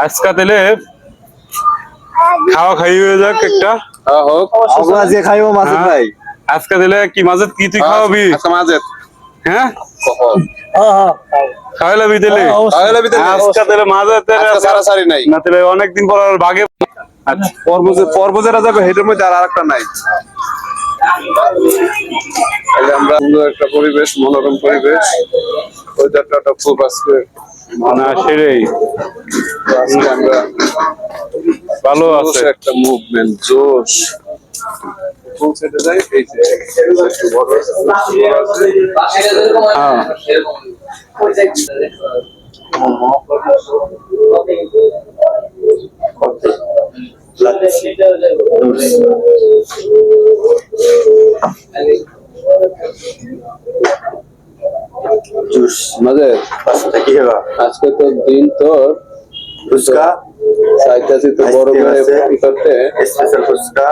আজকে তাহলে খাওয়া খাই হয়ে যাক একটা। হোক যে খাইবো মাসুদ ভাই। আজকে তাহলে কি মাজেদ কি তুই খাওয়াবি? আজকে মাঝে হ্যাঁ হ্যাঁ খাওয়ালাবি তাহলে? তাহলে ভিতরে আজকে তাহলে মাজেদ আজকে সারাসারি নাই না তাহলে অনেকদিন পর আর ভাগে। আচ্ছা পর্বজেরা যাবে হেডের মধ্যে আর একটা নাই। তাহলে আমরা সুন্দর একটা পরিবেশ, মনোরম পরিবেশ, ওয়েদারটা খুব আজকে না সেটাই আজকে আমরা ভালো জোশ আছে। একটা মুভমেন্ট, জোশ কোন সাইডে যাই এই যে একটু বড় আছে, হ্যাঁ মাঝে কি হলো? আজকে তো দিন তোর ফুচকা, চাইতাছি তো বড় করে ই করতে special fuchka,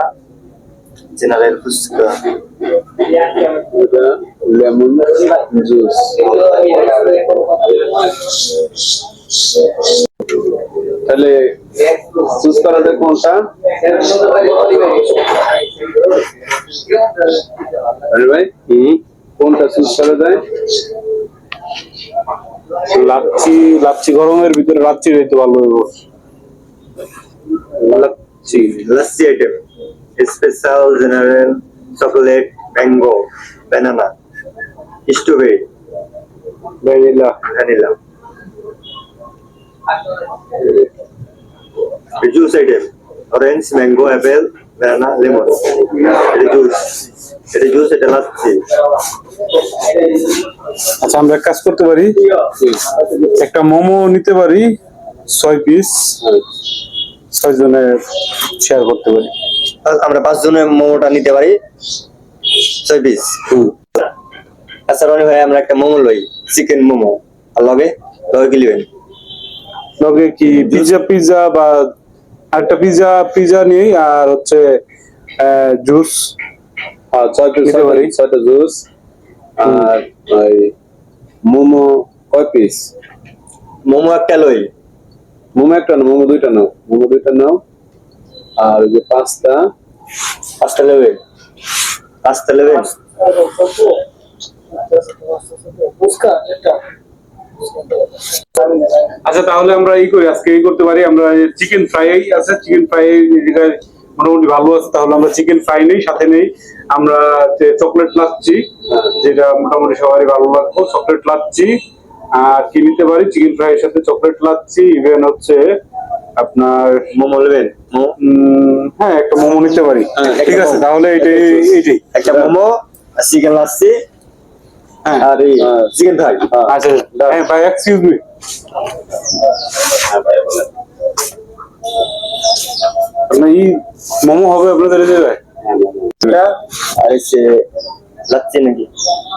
general fuchka, lemon juice. তাহলে চুজ করা যায় কোনটা? আরে ভাই কোনটা চুজ করা যায়? লাচ্ছি গরমের ভিতরে লাচ্ছি হইতে ভালো হইব। Lassi, lassi item, special, general, chocolate, mango, banana, strawberry, vanilla vanilla. Juice item, orange, mango, Apple, banana, lemon. এটা জুস, এটা জুস, এটা লাচ্ছি। আচ্ছা আমরা এক কাজ করতে পারি, একটা মোমো নিতে পারি 6 পিস, 6 জনের শেয়ার করতে পারি। আমরা 5 জনের মোমোটা নিতে পারি 6 পিস। আচ্ছা রনি ভাই আমরা একটা মোমো লই, চিকেন মোমো। আর লগে লগে কি লিবেন? লগে কি পিজা বা একটা পিজা নিই আর হচ্ছে জুস। আর ছয়টা জুস আর ওই মোমো কয় পিস? মোমো একটা লই। মোমো একটা না, মোমো দুইটা নাও, মোমো দুইটা নাও। আর ওই যে পাঁচটা লেবেন, 5টা লেবেন। আচ্ছা তাহলে আমরা আজকে করতে পারি, আমরা চিকেন ফ্রাই আছে, চিকেন ফ্রাই মোটামুটি ভালো আছে, তাহলে আমরা চিকেন ফ্রাই নেই, সাথে নেই আমরা চকলেট লাচ্ছি, যেটা মোটামুটি সবারই ভালো লাগবে। চকলেট লাচ্ছি আর কি নিতে পারি, চিকেন ফ্রাই এর সাথে চকলেট লাচ্ছি, ইভেন হচ্ছে আপনার মোমো লেবেন? হ্যাঁ একটা মোমো নিতে পারি। ঠিক আছে তাহলে এইটাই একটা মোমো, চিকেন লাচ্ছি আর এই চিকেন ফ্রাই। আচ্ছা হ্যাঁ ভাই এক্সকিউজ মি, আপনার এই মোমো হবে আপনাদের এই জায়গায়? আর হচ্ছে লাচ্ছি নাকি?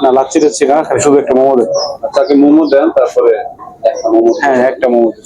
না লাচ্ছি টাচ্ছি না, শুধু একটা মোমো দেন। তাকে মোমো দেন, তারপরে একটা মোমো হ্যাঁ একটা মোমো দেন।